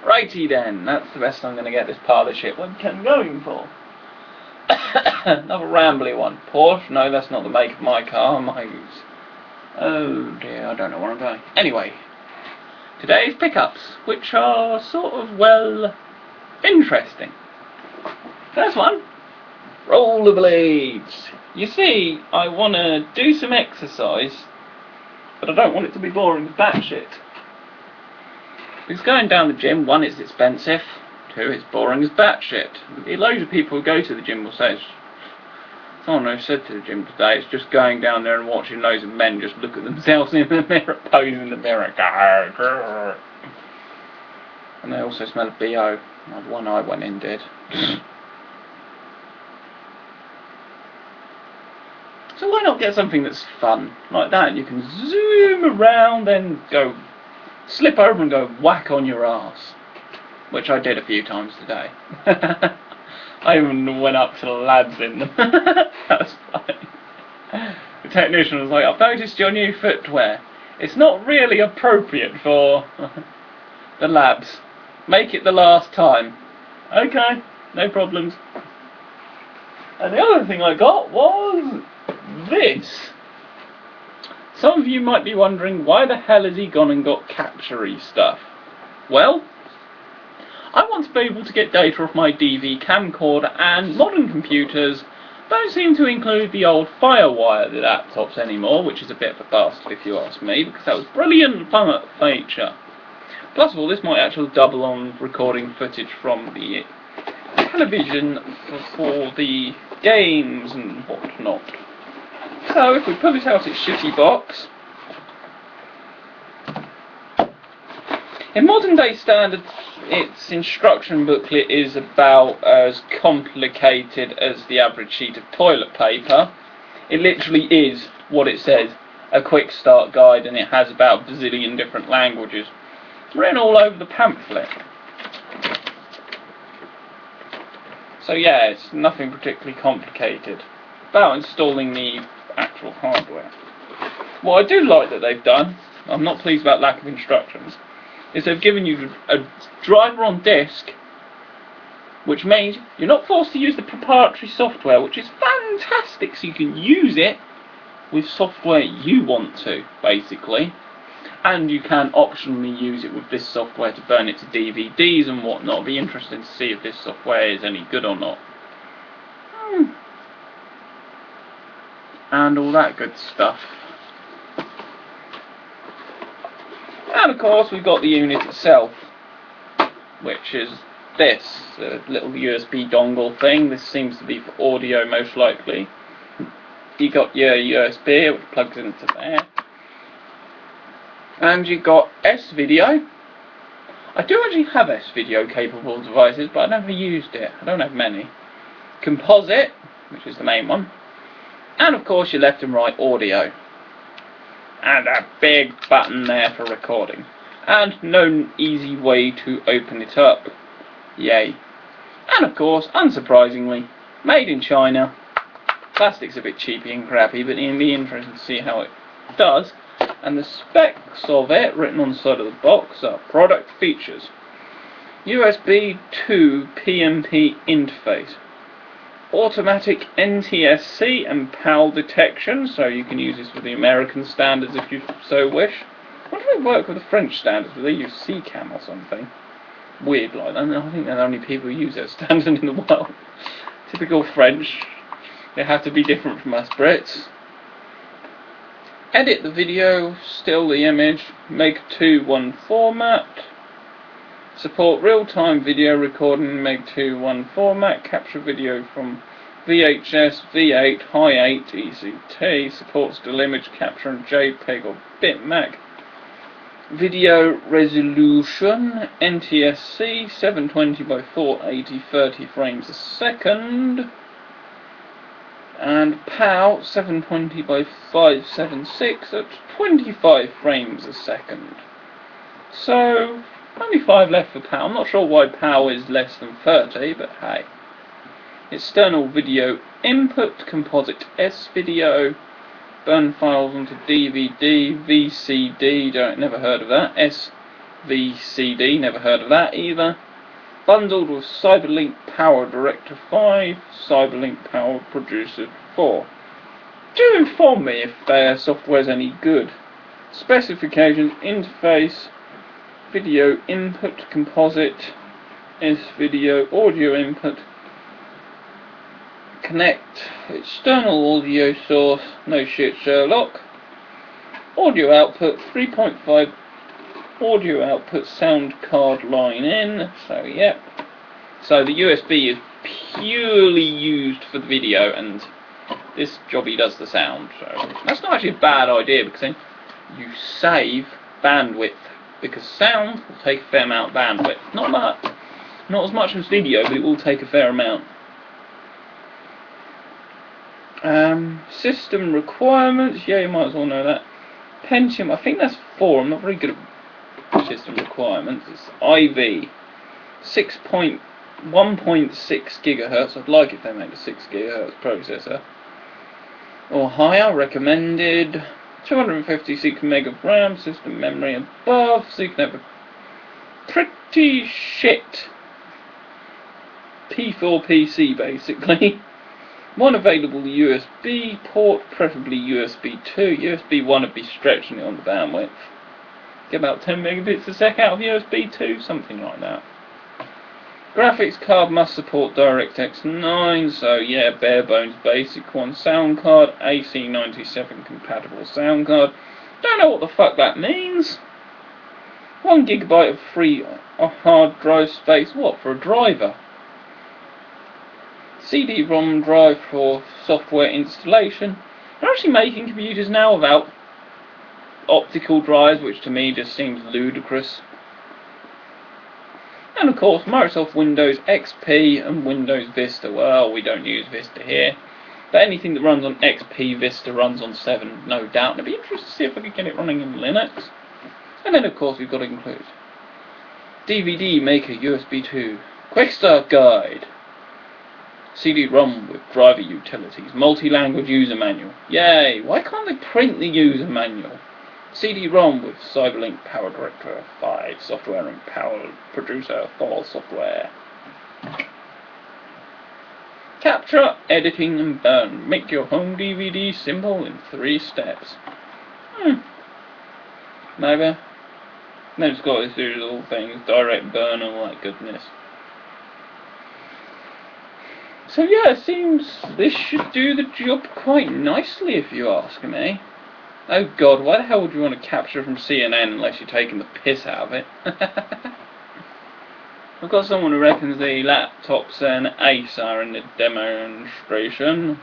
Righty then, that's the best I'm going to get this partnership webcam going for. Another rambly one. Porsche? No, that's not the make of my car. Oh dear, I don't know where I'm going. Anyway, today's pickups, which are sort of, well, interesting. First one, rollerblades. You see, I want to do some exercise, but I don't want it to be boring as batshit. Because going down the gym, one, it's expensive, two, it's boring as batshit. Loads of people who go to the gym will say, someone who said to the gym today, it's just going down there and watching loads of men just look at themselves in the mirror, pose in the mirror. And they also smell of BO. The one I went in did. So why not get something that's fun like that? You can zoom around, then go slip over and go whack on your ass, which I did a few times today. I even went up to the lads in them. That was funny. The technician was like, I've noticed your new footwear. It's not really appropriate for the labs. Make it the last time. Okay, no problems. And the other thing I got was this. Some of you might be wondering, why the hell has he gone and got capture-y stuff? Well, I want to be able to get data off my DV camcorder, and modern computers don't seem to include the old FireWire laptops anymore, which is a bit of a bastard if you ask me, because that was brilliant fun feature. Plus of all, this might actually double on recording footage from the television for the games and whatnot. So if we pull it out its shitty box, in modern day standards, its instruction booklet is about as complicated as the average sheet of toilet paper. It literally is what it says, a quick start guide, and it has about a bazillion different languages written all over the pamphlet. So yeah, it's nothing particularly complicated about installing the actual hardware. What I do like that they've done, I'm not pleased about lack of instructions, is they've given you a driver on disk, which means you're not forced to use the proprietary software, which is fantastic, so you can use it with software you want to, basically. And you can optionally use it with this software to burn it to DVDs and whatnot. It'll be interesting to see if this software is any good or not. And all that good stuff. And of course we've got the unit itself, which is this, a little USB dongle thing. This seems to be for audio most likely. You got your USB, which plugs into there. And you got S-Video. I do actually have S-Video capable devices, but I've never used it. I don't have many. Composite, which is the main one. And of course your left and right audio. And a big button there for recording. And no easy way to open it up. Yay. And of course, unsurprisingly, made in China. Plastic's a bit cheapy and crappy, but it'll be interesting to see how it does. And the specs of it, written on the side of the box, are product features. USB 2 PMP interface. Automatic NTSC and PAL detection, so you can use this with the American standards if you so wish. I wonder if they work with the French standards, where they use CCAM or something. Weird like that. I think they're the only people who use that standard in the world. Typical French. They have to be different from us Brits. Edit the video, still the image, make 2:1 format. Support real-time video recording in MEG 2:1 format. Capture video from VHS, V8, Hi8, ECT. Supports still image capture in JPEG or bitmap. Video resolution NTSC 720 by 480 30 frames a second. And PAL 720 by 576 at 25 frames a second. So only 5 left for PAL. I'm not sure why PAL is less than 30, but hey. External video input, composite S-Video, burn files onto DVD, VCD, never heard of that, VCD, never heard of that either. Bundled with Cyberlink Power Director 5, Cyberlink Power Producer 4. Do inform me if their software's any good. Specifications: interface, video input, composite, S-video, audio input, connect, external audio source, no shit Sherlock, audio output, 3.5 audio output, sound card line in, so yep. So the USB is purely used for the video, and this jobby does the sound, so that's not actually a bad idea, because then you save bandwidth, because sound will take a fair amount of bandwidth. Not much, not as much as video, but it will take a fair amount. System requirements, yeah, you might as well know that. Pentium, I think that's 4, I'm not very good at system requirements. It's IV, 1.6 gigahertz, I'd like if they made a 6 gigahertz processor. Or higher, recommended. 256 meg of RAM, system memory above, so you can have a pretty shit P4 PC basically. One available USB port, preferably USB 2. USB 1 would be stretching it on the bandwidth. Get about 10 megabits a sec out of USB 2, something like that. Graphics card must support DirectX 9, so yeah, bare bones basic one. Sound card, AC97 compatible sound card. Don't know what the fuck that means. 1 gigabyte of free hard drive space. What, for a driver? CD-ROM drive for software installation. They're actually making computers now without optical drives, which to me just seems ludicrous. And of course, Microsoft Windows XP and Windows Vista. Well, we don't use Vista here, but anything that runs on XP, Vista runs on 7, no doubt. And I'd be interested to see if I could get it running in Linux. And then, of course, we've got to include DVD Maker USB 2, Quick Start Guide, CD-ROM with driver utilities, multi-language user manual. Yay! Why can't they print the user manual? CD-ROM with Cyberlink Power Director 5 software and Power Producer 4 software. Capture, editing and burn. Make your home DVD simple in 3 steps. Maybe. Then it's got its usual things, direct burn and all that goodness. So yeah, it seems this should do the job quite nicely if you ask me. Oh god, why the hell would you want to capture from CNN unless you're taking the piss out of it? I've got someone who reckons the laptop's an Acer in the demonstration,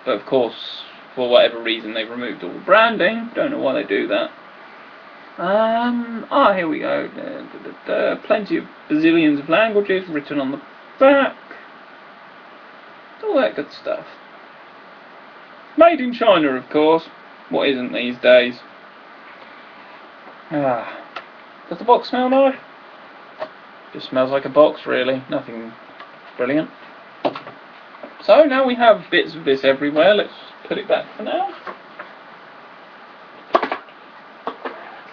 but of course, for whatever reason, they've removed all the branding. Don't know why they do that. Here we go. Plenty of bazillions of languages written on the back. All that good stuff. Made in China, of course. What isn't these days? Does the box smell nice? Just smells like a box, really. Nothing brilliant. So now we have bits of this everywhere. Let's put it back for now.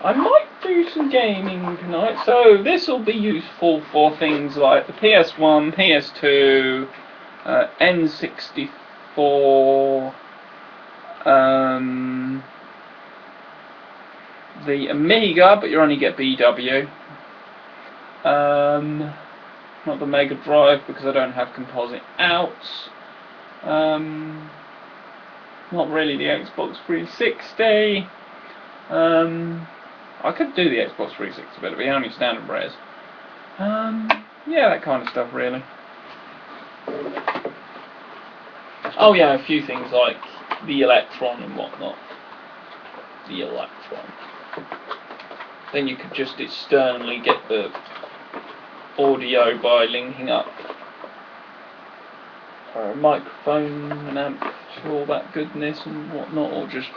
I might do some gaming tonight, so this will be useful for things like the PS1, PS2, N64, the Amiga, but you only get BW. Not the Mega Drive because I don't have composite outs. Not really the Xbox 360. I could do the Xbox 360, but it'd be only standard res. Yeah, that kind of stuff, really. Oh yeah, a few things like the Electron and whatnot. The Electron. Then you could just externally get the audio by linking up a microphone, an amp, all that goodness and whatnot, or just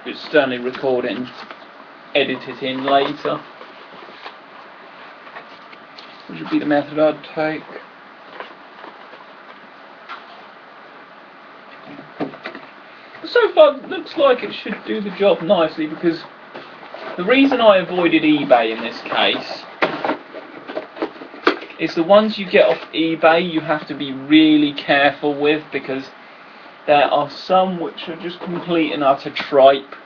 externally record it and edit it in later, which would be the method I'd take. So far, it looks like it should do the job nicely because The reason I avoided eBay in this case is the ones you get off eBay you have to be really careful with, because there are some which are just complete and utter tripe.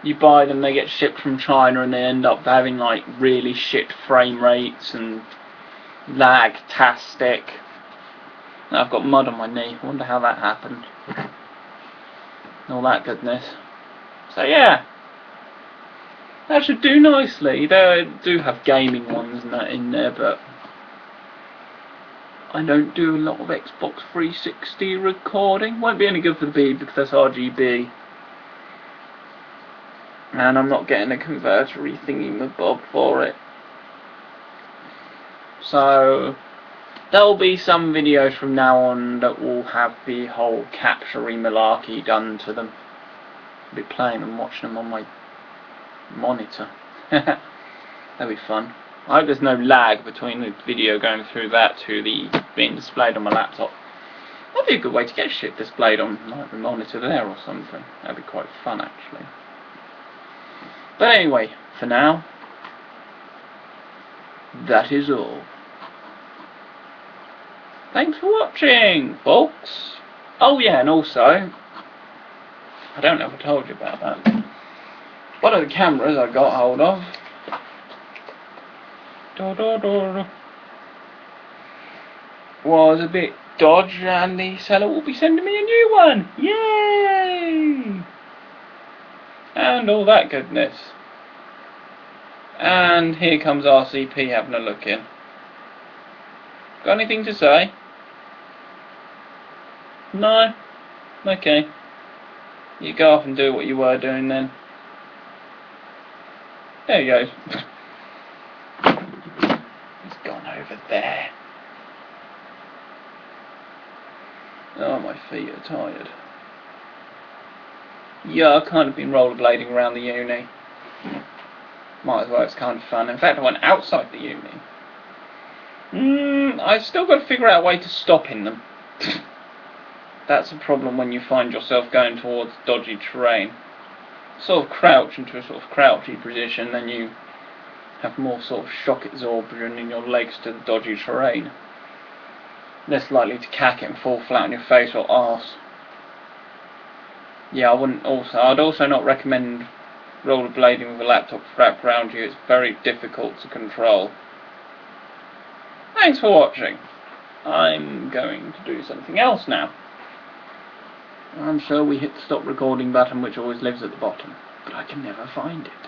You buy them, they get shipped from China, and they end up having like really shit frame rates and lag-tastic. Now I've got mud on my knee, I wonder how that happened. And all that goodness. So yeah, that should do nicely. They do have gaming ones and that in there, but I don't do a lot of Xbox 360 recording. Won't be any good for the B because that's RGB. And I'm not getting a convertery thingy-mabob for it. So there'll be some videos from now on that will have the whole capturing malarkey done to them. I'll be playing and watching them on my monitor. That'll be fun. I hope there's no lag between the video going through that to the being displayed on my laptop. That'd be a good way to get shit displayed on like the monitor there or something. That'd be quite fun actually. But anyway, for now, that is all. Thanks for watching, folks. Oh yeah, and also, I don't know if I told you about that. One of the cameras I got hold of was a bit dodgy, and the seller will be sending me a new one. Yay! And all that goodness. And here comes RCP having a look in. Got anything to say? No? Okay. You go off and do what you were doing then. There he goes. He's gone over there. Oh, my feet are tired. Yeah, I've kind of been rollerblading around the uni. Might as well, it's kind of fun. In fact, I went outside the uni. I've still got to figure out a way to stop in them. That's a problem when you find yourself going towards dodgy terrain. Sort of crouch into a sort of crouchy position, then you have more sort of shock absorption in your legs to the dodgy terrain. Less likely to cack it and fall flat on your face or arse. Yeah, I'd also not recommend rollerblading with a laptop wrapped around you. It's very difficult to control. Thanks for watching. I'm going to do something else now. I'm sure we hit the stop recording button, which always lives at the bottom, but I can never find it.